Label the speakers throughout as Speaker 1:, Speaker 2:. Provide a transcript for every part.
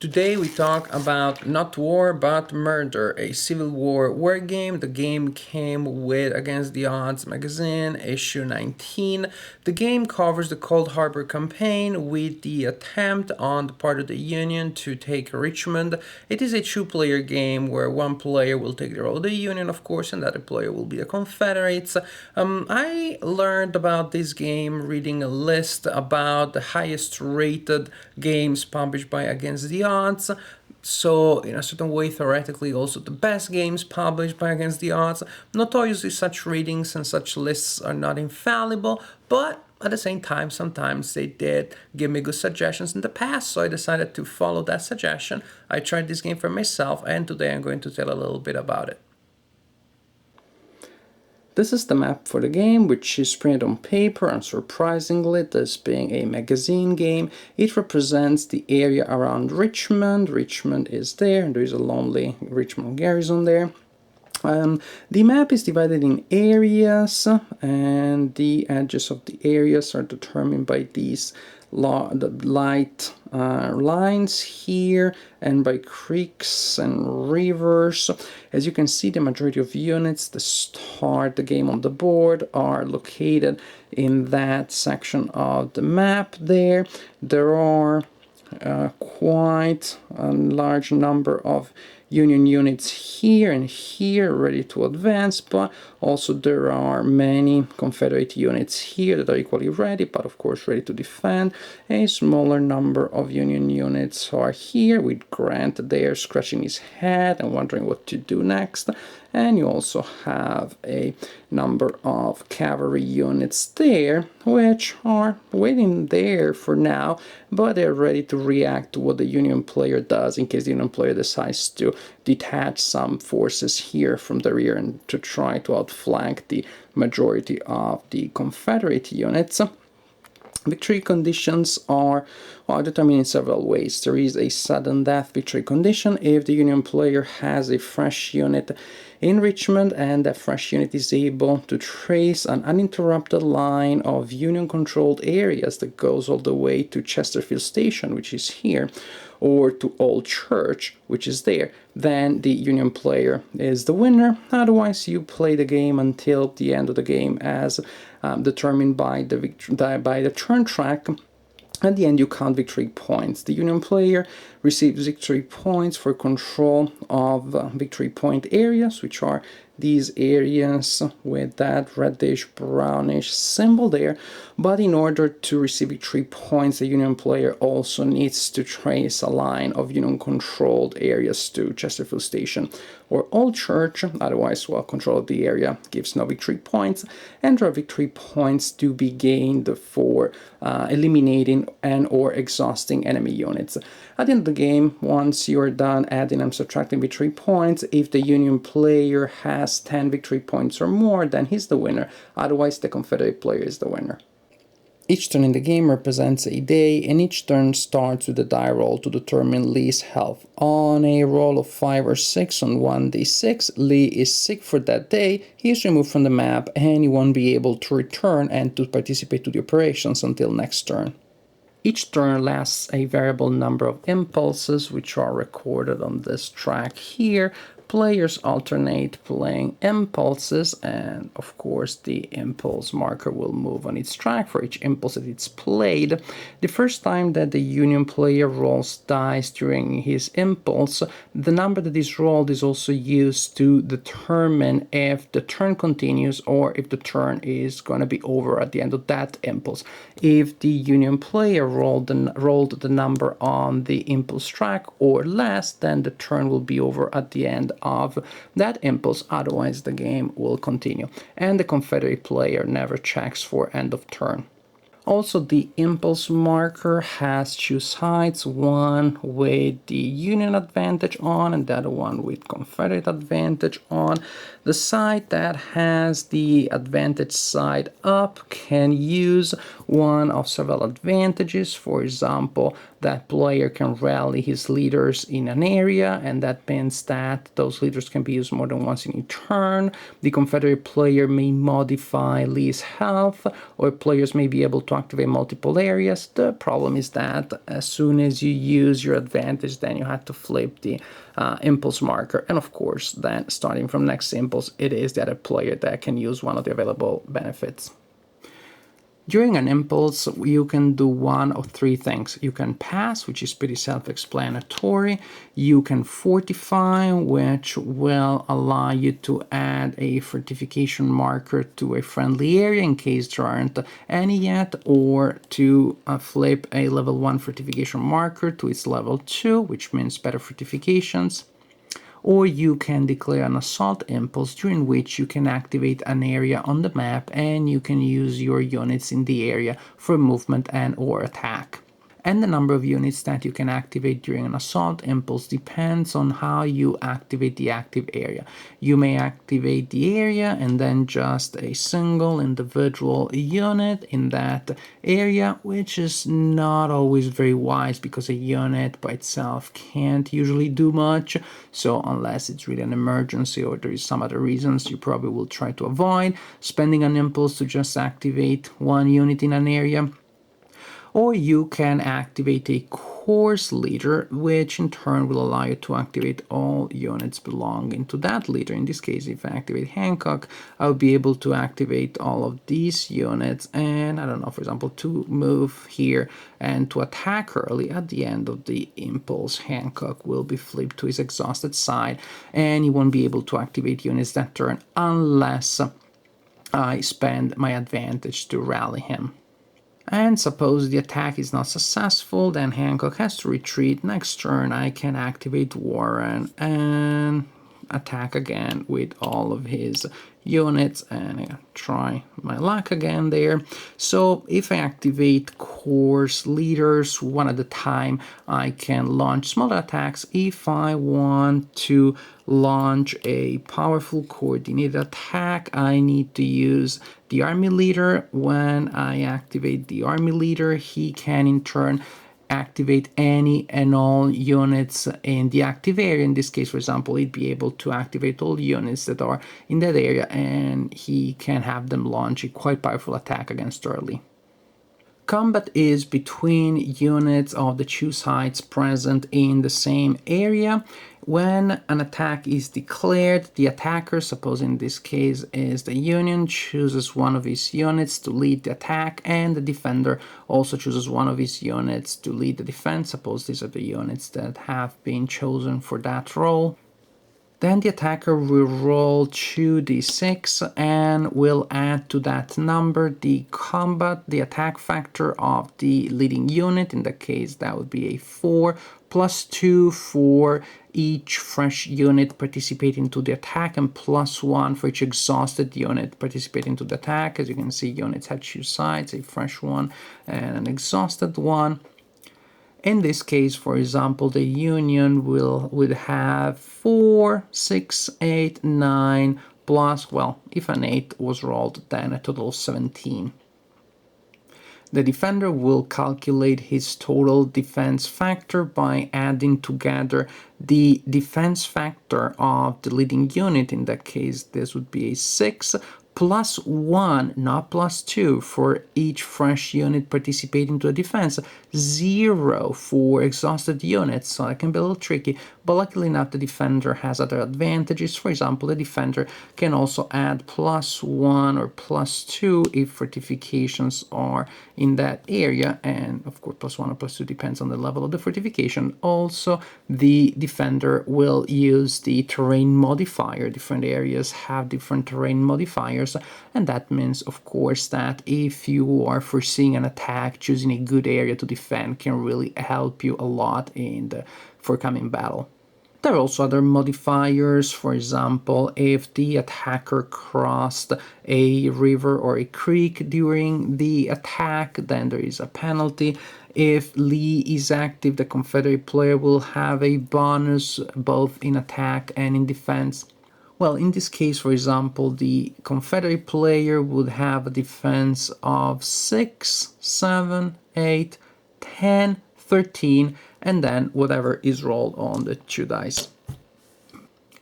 Speaker 1: Today we talk about not war but murder, a civil war game. The game came with Against the Odds magazine, issue 19. The game covers the Cold Harbor campaign with the attempt on the part of the Union to take Richmond. It is a two-player game where one player will take the role of the Union, of course, and the other player will be the Confederates. I learned about this game reading a list about the highest rated games published by Against the Odds. So, in a certain way, theoretically, also the best games published by Against the Odds. Notoriously, such ratings and such lists are not infallible, but at the same time, sometimes they did give me good suggestions in the past, so I decided to follow that suggestion. I tried this game for myself, and today I'm going to tell a little bit about it. This is the map for the game, which is printed on paper, and surprisingly, this being a magazine game, it represents the area around Richmond. Richmond is there, and there is a lonely Richmond garrison there. The map is divided in areas, and the edges of the areas are determined by these light lines here, and by creeks and rivers. As you can see, the majority of units that start the game on the board are located in that section of the map there. There are quite a large number of Union units here and here ready to advance, but also there are many Confederate units here that are equally ready, but of course ready to defend. A smaller number of Union units are here, with Grant there scratching his head and wondering what to do next. And you also have a number of cavalry units there, which are waiting there for now, but they're ready to react to what the Union player does in case the Union player decides to detach some forces here from the rear and to try to outflank the majority of the Confederate units. Victory conditions are determined in several ways. There is a sudden death victory condition if the Union player has a fresh unit in Richmond and that fresh unit is able to trace an uninterrupted line of Union-controlled areas that goes all the way to Chesterfield Station, which is here, or to Old Church, which is there. Then the Union player is the winner. Otherwise, you play the game until the end of the game as determined by the turn track. At the end, you count victory points. The Union player receives victory points for control of victory point areas, which are these areas with that reddish brownish symbol there. But in order to receive victory points, the Union player also needs to trace a line of Union controlled areas to Chesterfield Station or Old Church. Otherwise, well, control of the area gives no victory points, and there are victory points to be gained for eliminating and or exhausting enemy units. At the end of the game, once you're done adding and subtracting victory points, if the Union player has 10 victory points or more, then he's the winner. Otherwise, the Confederate player is the winner. Each turn in the game represents a day, and each turn starts with a die roll to determine Lee's health. On a roll of 5 or 6 on 1d6, Lee is sick for that day, he is removed from the map, and he won't be able to return and to participate to the operations until next turn. Each turn lasts a variable number of impulses, which are recorded on this track here. Players alternate playing impulses, and of course the impulse marker will move on its track for each impulse that it's played. The first time that the Union player rolls dice during his impulse, the number that is rolled is also used to determine if the turn continues or if the turn is going to be over at the end of that impulse. If the Union player rolled the number on the impulse track or less, then the turn will be over at the end of that impulse. Otherwise, the game will continue, and the Confederate player never checks for end of turn. Also, the impulse marker has two sides, one with the Union advantage on and the other one with Confederate advantage on. The side that has the advantage side up can use one of several advantages. For example, that player can rally his leaders in an area, and that means that those leaders can be used more than once in a turn. The Confederate player may modify Lee's health, or players may be able to activate multiple areas. The problem is that as soon as you use your advantage, then you have to flip the impulse marker, and of course then starting from next impulse, it is the other player that can use one of the available benefits. During an impulse, you can do one of three things. You can pass, which is pretty self-explanatory. You can fortify, which will allow you to add a fortification marker to a friendly area in case there aren't any yet, or to flip a level 1 fortification marker to its level 2, which means better fortifications. Or you can declare an assault impulse, during which you can activate an area on the map and you can use your units in the area for movement and or attack. And the number of units that you can activate during an assault impulse depends on how you activate the active area. You may activate the area and then just a single individual unit in that area, which is not always very wise because a unit by itself can't usually do much. So unless it's really an emergency or there is some other reasons, you probably will try to avoid spending an impulse to just activate one unit in an area. Or you can activate a course leader, which in turn will allow you to activate all units belonging to that leader. In this case, if I activate Hancock, I'll be able to activate all of these units and, I don't know, for example, to move here and to attack early. At the end of the impulse, Hancock will be flipped to his exhausted side and he won't be able to activate units that turn unless I spend my advantage to rally him. And suppose the attack is not successful, then Hancock has to retreat. Next turn I can activate Warren and attack again with all of his units, and I try my luck again there. So if I activate course leaders one at a time, I can launch smaller attacks. If I want to launch a powerful coordinated attack, I need to use the army leader. When I activate the army leader, he can in turn activate any and all units in the active area. In this case, for example, he'd be able to activate all units that are in that area, and he can have them launch a quite powerful attack against Early. Combat is between units of the two sides present in the same area. When an attack is declared, the attacker, suppose in this case is the Union, chooses one of his units to lead the attack, and the defender also chooses one of his units to lead the defense. Suppose these are the units that have been chosen for that role. Then the attacker will roll 2d6 and will add to that number the combat, the attack factor of the leading unit. In that case, that would be a 4, plus 2 for each fresh unit participating to the attack, and plus 1 for each exhausted unit participating to the attack. As you can see, units have two sides, a fresh one and an exhausted one. In this case, for example, the Union would have 4, 6, 8, 9, plus, well, if an 8 was rolled, then a total of 17. The defender will calculate his total defense factor by adding together the defense factor of the leading unit. In that case, this would be a 6, plus 1, not plus 2, for each fresh unit participating to a defense, 0 for exhausted units, so that can be a little tricky, but luckily enough the defender has other advantages. For example, the defender can also add plus 1 or plus 2 if fortifications are in that area, and of course plus 1 or plus 2 depends on the level of the fortification. Also, the defender will use the terrain modifier. Different areas have different terrain modifiers, and that means, of course, that if you are foreseeing an attack, choosing a good area to defend can really help you a lot in the forthcoming battle. There are also other modifiers. For example, if the attacker crossed a river or a creek during the attack, then there is a penalty. If Lee is active, the Confederate player will have a bonus both in attack and in defense. Well, in this case, for example, the Confederate player would have a defense of 6, 7, 8, 10, 13, and then whatever is rolled on the 2 dice.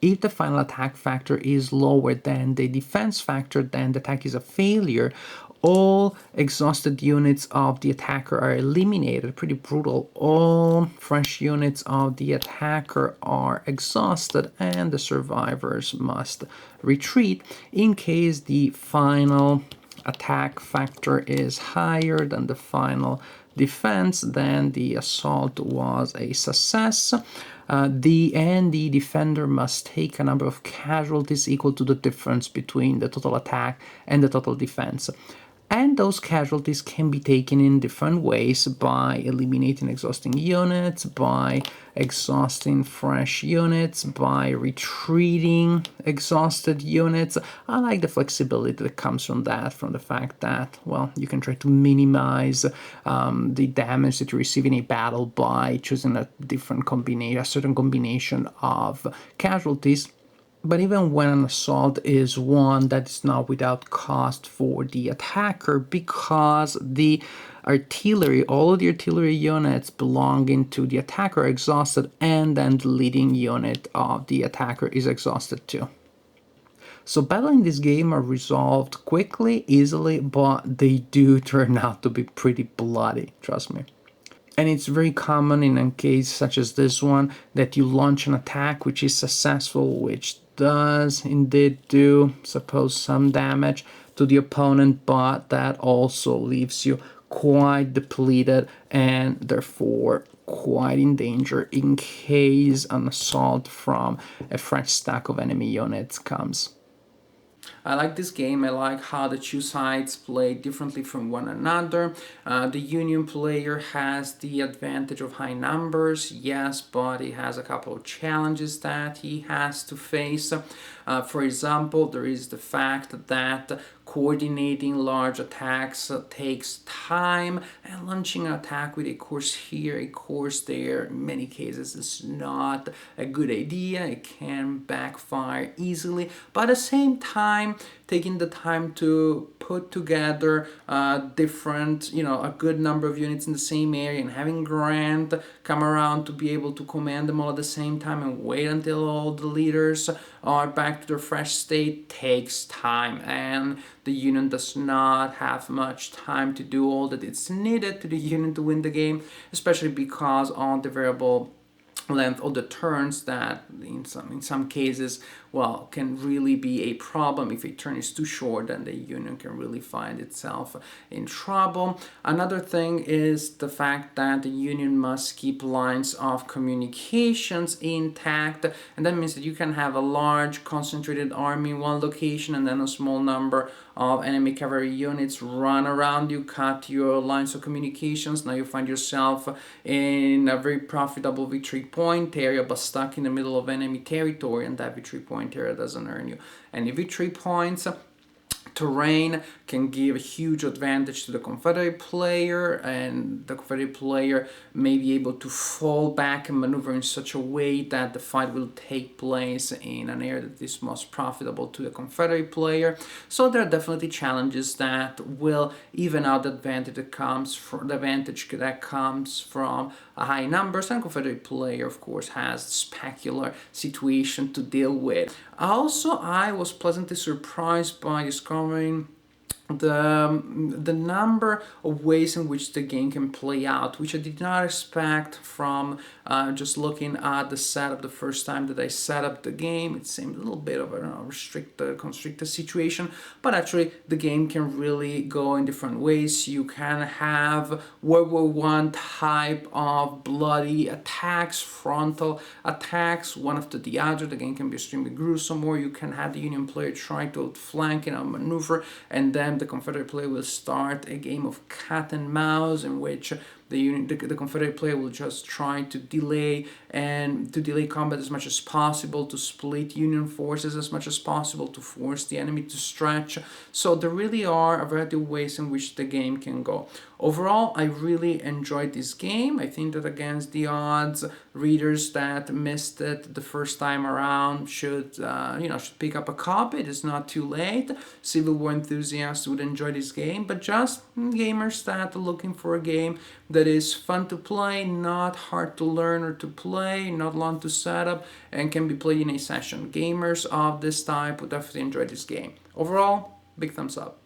Speaker 1: If the final attack factor is lower than the defense factor, then the attack is a failure. All exhausted units of the attacker are eliminated. Pretty brutal. All fresh units of the attacker are exhausted, and the survivors must retreat. In case the final attack factor is higher than the final defense, then the assault was a success. The defender must take a number of casualties equal to the difference between the total attack and the total defense. And those casualties can be taken in different ways: by eliminating exhausting units, by exhausting fresh units, by retreating exhausted units. I like the flexibility that comes from that, from the fact that, well, you can try to minimize the damage that you receive in a battle by choosing a certain combination of casualties. But even when an assault is one that is not without cost for the attacker, because the artillery, all of the artillery units belonging to the attacker are exhausted, and then the leading unit of the attacker is exhausted too. So battles in this game are resolved quickly, easily, but they do turn out to be pretty bloody, trust me. And it's very common in a case such as this one that you launch an attack which is successful, which does indeed do, suppose, some damage to the opponent, but that also leaves you quite depleted and therefore quite in danger in case an assault from a fresh stack of enemy units comes. I like this game. I like how the two sides play differently from one another. The Union player has the advantage of high numbers, yes, but he has a couple of challenges that he has to face. For example, there is the fact that coordinating large attacks takes time, and launching an attack with a course here, a course there, in many cases is not a good idea. It can backfire easily, but at the same time, taking the time to put together a good number of units in the same area, and having Grant come around to be able to command them all at the same time and wait until all the leaders are back to their fresh state takes time, and the Union does not have much time to do all that it's needed to the Union to win the game, especially because on the variable length of the turns that in some cases, well, can really be a problem. If a turn is too short, then the Union can really find itself in trouble. Another thing is the fact that the Union must keep lines of communications intact, and that means that you can have a large concentrated army in one location and then a small number of enemy cavalry units run around you, cut your lines of communications. Now you find yourself in a very profitable victory point area, but stuck in the middle of enemy territory, and that victory point area doesn't earn you any victory points. Terrain can give a huge advantage to the Confederate player, and the Confederate player may be able to fall back and maneuver in such a way that the fight will take place in an area that is most profitable to the Confederate player. So there are definitely challenges that will even out the advantage that comes from a high numbers, and Confederate player, of course, has specular situation to deal with. Also, I was pleasantly surprised by discovering the number of ways in which the game can play out, which I did not expect from just looking at the setup the first time that I set up the game. It seemed a little bit of a constricted situation, but actually the game can really go in different ways. You can have World War I type of bloody attacks, frontal attacks, one after the other. The game can be extremely gruesome, or you can have the Union player try to outflank and outmaneuver, and then the Confederate player will start a game of cat and mouse in which the Confederate player will just try to delay combat as much as possible, to split Union forces as much as possible, to force the enemy to stretch. So there really are a variety of ways in which the game can go. Overall, I really enjoyed this game. I think that against the odds, readers that missed it the first time around should pick up a copy. It is not too late. Civil War enthusiasts would enjoy this game, but just gamers that are looking for a game that is fun to play, not hard to learn or to play, not long to set up, and can be played in a session. Gamers of this type would definitely enjoy this game. Overall, big thumbs up.